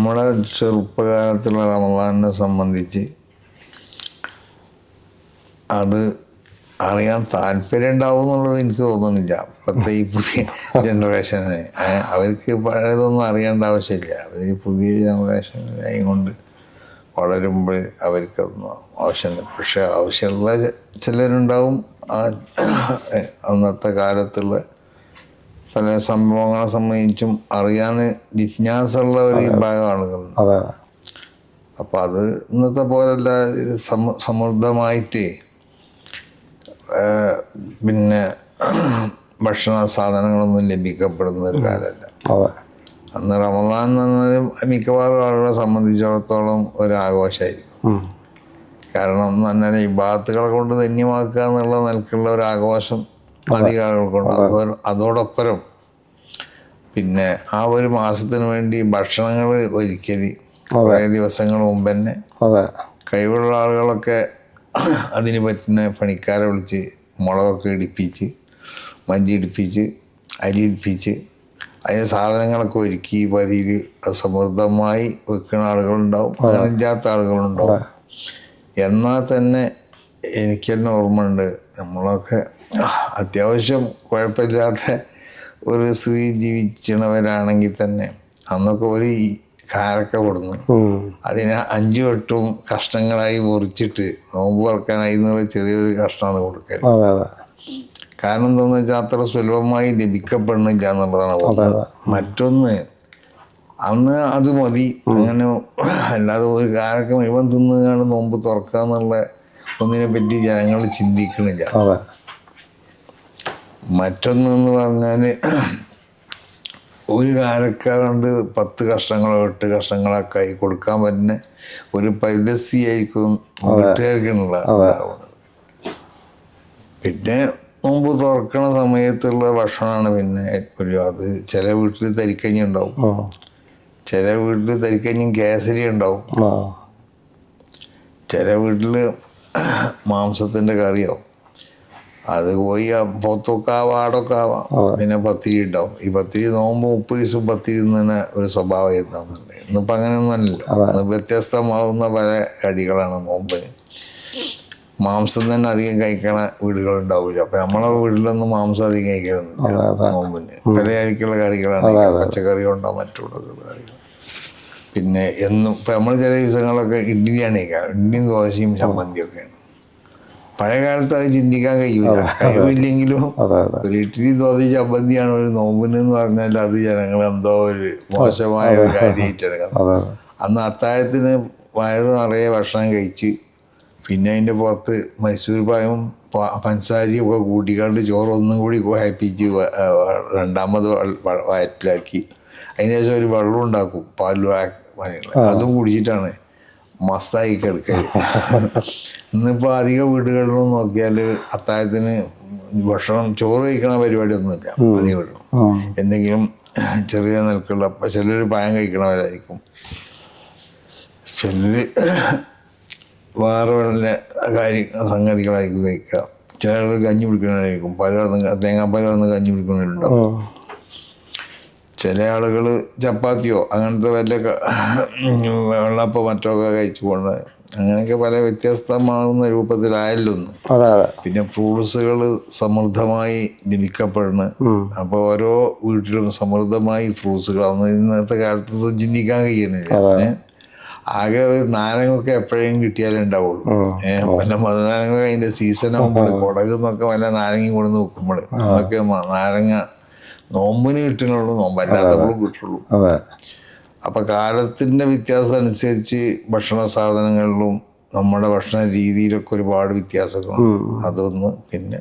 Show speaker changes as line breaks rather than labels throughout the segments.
നമ്മുടെ ചെറുപ്പകാലത്തുള്ള റമദാനിനെ സംബന്ധിച്ച് അത് അറിയാൻ താല്പര്യം ഉണ്ടാവും എന്നുള്ളത് എനിക്ക് തോന്നുന്നില്ല. ഇപ്പോഴത്തെ ഈ പുതിയ ജനറേഷന് അവർക്ക് പഴയതൊന്നും അറിയേണ്ട ആവശ്യമില്ല. അവർ ഈ പുതിയ ജനറേഷനായി കൊണ്ട് വളരുമ്പോൾ അവർക്കൊന്നും ആവശ്യമില്ല. പക്ഷെ ആവശ്യമുള്ള ചിലരുണ്ടാവും. അന്നത്തെ കാലത്തുള്ള പല സംഭവങ്ങളെ സംബന്ധിച്ചും അറിയാൻ ജിജ്ഞാസുള്ള ഒരു വിഭാഗം ആളുകളുണ്ട്. അപ്പം അത് ഇന്നത്തെ പോലെയല്ല. സമൃദ്ധമായിട്ട് പിന്നെ ഭക്ഷണ സാധനങ്ങളൊന്നും ലഭിക്കപ്പെടുന്ന ഒരു കാലമല്ല. അന്ന് റമദാൻ എന്നത് മിക്കവാറും ആളുകളെ സംബന്ധിച്ചിടത്തോളം ഒരാഘോഷമായിരിക്കും. കാരണം എന്ന് പറഞ്ഞാൽ ഈ ബാത്തുകളെ കൊണ്ട് ധന്യമാക്കുക എന്നുള്ള നിലക്കുള്ള ഒരു ആഘോഷം അധികം ആളുകൾക്കുണ്ട്. അതോടൊപ്പം പിന്നെ ആ ഒരു മാസത്തിന് വേണ്ടി ഭക്ഷണങ്ങൾ ഒരുക്കൽ കുറേ ദിവസങ്ങൾ മുമ്പ് തന്നെ കഴിവുള്ള ആളുകളൊക്കെ അതിന് പറ്റുന്ന പണിക്കാരെ വിളിച്ച് മുളകൊക്കെ ഇടിപ്പിച്ച് മഞ്ചി ഇടിപ്പിച്ച് അരി ഇടിപ്പിച്ച് അതിന് സാധനങ്ങളൊക്കെ ഒരുക്കി വരിയിൽ സമൃദ്ധമായി വെക്കുന്ന ആളുകളുണ്ടാവും, അങ്ങനെ ഇല്ലാത്ത ആളുകളുണ്ടാവും. എന്നാൽ തന്നെ എനിക്ക് തന്നെ ഓർമ്മയുണ്ട്, നമ്മളൊക്കെ അത്യാവശ്യം കുഴപ്പമില്ലാത്ത ഒരു സ്ഥിതി ജീവിച്ചവരാണെങ്കിൽ തന്നെ അന്നൊക്കെ ഒരു കാരക്ക കൊടുന്ന് അതിനെ 5 വട്ടവും കഷ്ണങ്ങളായി മുറിച്ചിട്ട് നോമ്പ് തുറക്കാനായി എന്നുള്ള ചെറിയൊരു കഷ്ണമാണ് കൊടുക്കുന്നത്. കാരണം എന്താണെന്ന് വെച്ചാൽ അത്ര സുലഭമായി ലഭിക്കപ്പെടുന്നില്ല എന്നുള്ളതാണ്. മറ്റൊന്ന് അന്ന് അത് മതി, അങ്ങനെ അല്ലാതെ ഒരു കാരക്ക മുഴുവൻ തിന്നുകയാണ് നോമ്പ് തുറക്കുക എന്നുള്ള ഒന്നിനെ പറ്റി ജനങ്ങൾ ചിന്തിക്കണില്ല. മറ്റൊന്നെന്ന് പറഞ്ഞാൽ ഒരു കാരക്ക കൊണ്ട് 10 കഷ്ണങ്ങളോ 8 കഷ്ണങ്ങളൊക്കെ ആയി കൊടുക്കാൻ പറ്റുന്ന ഒരു പരിതസ്ഥിതിയായിരിക്കും വീട്ടുകാർക്കുള്ള. പിന്നെ നോമ്പ് തുറക്കണ സമയത്തുള്ള ഭക്ഷണമാണ് പിന്നെ അത് ചില വീട്ടിൽ തരിക്കഞ്ഞി ഉണ്ടാവും, ചില വീട്ടിൽ തരിക്കഞ്ഞും കേസരി ഉണ്ടാവും, ചില വീട്ടിൽ മാംസത്തിൻ്റെ കറിയോ അത് പോയി പോത്തൊക്കെ ആവാം, ആടൊക്കെ ആവാം. പിന്നെ പത്തിരി ഉണ്ടാവും. ഈ പത്തിരി നോമ്പ് 30 ദിവസം പത്തിരി തന്നെ ഒരു സ്വഭാവം എന്താണെന്നുണ്ട്. ഇന്നിപ്പോൾ അങ്ങനെയൊന്നും അല്ലല്ലോ. വ്യത്യസ്തമാവുന്ന പല കടികളാണ് നോമ്പിന്. മാംസം തന്നെ അധികം കഴിക്കണ വീടുകളുണ്ടാവില്ല. അപ്പം നമ്മളെ വീട്ടിലൊന്നും മാംസം അധികം കഴിക്കുന്നില്ല നോമ്പിന്. പലചരക്കുള്ള കറികളാണ്, പച്ചക്കറി ഉണ്ടാവും, മറ്റുള്ള കറികൾ. പിന്നെ എന്നും ഇപ്പം നമ്മൾ ചില ദിവസങ്ങളൊക്കെ ഇഡ്ഡലിയാണ് കഴിക്കുക. ഇഡ്ഡലിയും ദോശയും ചമ്മന്തിയൊക്കെയാണ്. പഴയ കാലത്ത് അത് ചിന്തിക്കാൻ കഴിയൂല. കഴിവില്ലെങ്കിലും ഒരു ഇഡ്ഡലി ദോശ ചമ്മന്തിയാണ് ഒരു നോമ്പിന് എന്ന് പറഞ്ഞാൽ അത് ജനങ്ങൾ എന്തോ ഒരു മോശമായ ഒരു കാര്യമായിട്ടെടുക്കുന്നത്. അന്ന് അത്താഴത്തിന് വയറ് നിറയെ ഭക്ഷണം കഴിച്ച് പിന്നെ അതിൻ്റെ പുറത്ത് മൈസൂർ പായും പഞ്ചസാരയും ഒക്കെ കൂട്ടിക്കാണ്ട് ചോറൊന്നും കൂടി കുഴപ്പിച്ച് രണ്ടാമത് വയറ്റിലാക്കി അതിന് ശേഷം ഒരു വെള്ളം ഉണ്ടാക്കും, അതും കുടിച്ചിട്ടാണ് മസ്തായി കിടക്കൽ. ഇന്നിപ്പോൾ അധിക വീടുകളിലും നോക്കിയാൽ അത്താഴത്തിന് ഭക്ഷണം ചോറ് കഴിക്കണ പരിപാടിയൊന്നുമില്ല. അധികം വീടും എന്തെങ്കിലും ചെറിയ നിലക്കുള്ള, ചിലർ പഴം കഴിക്കണവരായിരിക്കും, ചിലർ വേറെ വല്ല സംഗതികളായിരിക്കും കഴിക്കുക, ചില ആളുകൾ കഞ്ഞി പിടിക്കുന്നവരായിരിക്കും, തേങ്ങാപ്പാലൊന്ന് കഞ്ഞി പിടിക്കുന്നവരുണ്ടാവും, ചില ആളുകൾ ചപ്പാത്തിയോ അങ്ങനത്തെ വല്ല വെള്ളപ്പോ മറ്റൊക്കെ കഴിച്ചു പോകുന്നത്. അങ്ങനെയൊക്കെ പല വ്യത്യസ്തമാകുന്ന രൂപത്തിലായല്ലോ ഒന്ന്. പിന്നെ ഫ്രൂട്ട്സുകൾ സമൃദ്ധമായി ലഭിക്കപ്പെടുന്നു. അപ്പോൾ ഓരോ വീട്ടിലും സമൃദ്ധമായി ഫ്രൂട്ട്സുകൾ അന്ന് ഇന്നത്തെ കാലത്തൊന്നും ചിന്തിക്കാൻ കഴിയുന്നില്ല. ആകെ ഒരു നാരങ്ങൊക്കെ എപ്പോഴേലും കിട്ടിയാലേ ഉണ്ടാവുള്ളൂ. വല്ല മധുനാരങ്ങ അതിൻ്റെ സീസൺ ആകുമ്പോൾ കുടകുന്നൊക്കെ വല്ല നാരങ്ങയും കൊണ്ടു വെക്കുമ്പോൾ അതൊക്കെ നാരങ്ങ നോമ്പിന് കിട്ടുന്നുള്ളൂ, നോമ്പല്ലാത്തപ്പോഴും കിട്ടുള്ളൂ. അപ്പം കാലത്തിൻ്റെ വ്യത്യാസം അനുസരിച്ച് ഭക്ഷണ സാധനങ്ങളിലും നമ്മുടെ ഭക്ഷണ രീതിയിലൊക്കെ ഒരുപാട് വ്യത്യാസങ്ങളുണ്ട്. അതൊന്ന്. പിന്നെ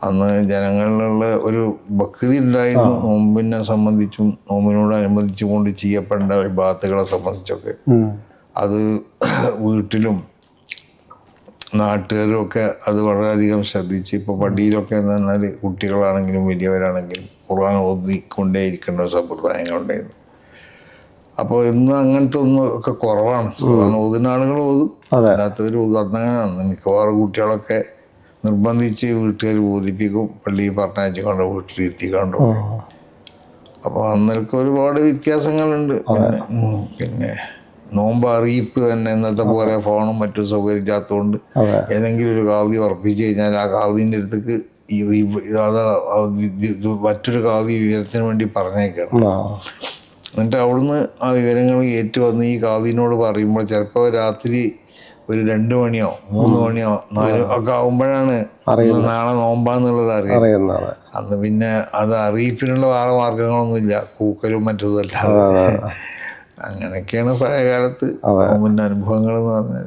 അന്ന് ജനങ്ങളിലുള്ള ഒരു ഭക്തി ഉണ്ടായിരുന്നു നോമ്പിനെ സംബന്ധിച്ചും നോമ്പിനോടനുബന്ധിച്ചു കൊണ്ട് ചെയ്യപ്പെടേണ്ട വിഭാഗത്തുകളെ സംബന്ധിച്ചൊക്കെ. അത് വീട്ടിലും നാട്ടുകാരും ഒക്കെ അത് വളരെയധികം ശ്രദ്ധിച്ച്. ഇപ്പോൾ പള്ളിയിലൊക്കെ എന്ന് പറഞ്ഞാൽ കുട്ടികളാണെങ്കിലും വലിയവരാണെങ്കിലും ഖുർആൻ ഓതിക്കൊണ്ടേയിരിക്കേണ്ട ഒരു സമ്പ്രദായങ്ങളുണ്ടായിരുന്നു. അപ്പോൾ ഇന്ന് അങ്ങനത്തെ ഒന്നും ഒക്കെ കുറവാണ്. ഖുർആൻ ഓതുന്ന ആളുകൾ ഓതും, അല്ലാത്തവർ അങ്ങനെയാണ്. മിക്കവാറും കുട്ടികളൊക്കെ നിർബന്ധിച്ച് വീട്ടുകാർ ബോധിപ്പിക്കും, പള്ളിയിൽ പറഞ്ഞയച്ചുകൊണ്ട് വീട്ടിലിരുത്തിക്കൊണ്ടു. അപ്പോൾ അന്നേരക്ക് ഒരുപാട് വ്യത്യാസങ്ങളുണ്ട്. പിന്നെ നോമ്പ് അറിയിപ്പ് തന്നെ ഇന്നത്തെ പോലെ ഫോണും മറ്റും സൗകര്യമില്ലാത്തതുകൊണ്ട് ഏതെങ്കിലും ഒരു കാവ്യ ഉറപ്പിച്ച് കഴിഞ്ഞാൽ ആ കാവ്യൻ്റെ അടുത്തേക്ക് മറ്റൊരു കാവ്യ വിവരത്തിന് വേണ്ടി പറഞ്ഞേക്കണം. എന്നിട്ട് അവിടുന്ന് ആ വിവരങ്ങൾ ഏറ്റുവന്ന് ഈ കാവ്യനോട് പറയുമ്പോൾ ചിലപ്പോൾ രാത്രി ഒരു 2 മണിയോ 3 മണിയോ 4 ഒക്കെ ആകുമ്പോഴാണ് നാളെ നോമ്പാന്നുള്ളത് അറിയുന്നത്. അന്ന് പിന്നെ അത് അറിയിപ്പിനുള്ള വേറെ മാർഗങ്ങളൊന്നുമില്ല, കൂക്കലും മറ്റതുമല്ല. അങ്ങനെയൊക്കെയാണ് പഴയ കാലത്ത് നോമ്പിൻ്റെ അനുഭവങ്ങൾ എന്ന് പറഞ്ഞാൽ.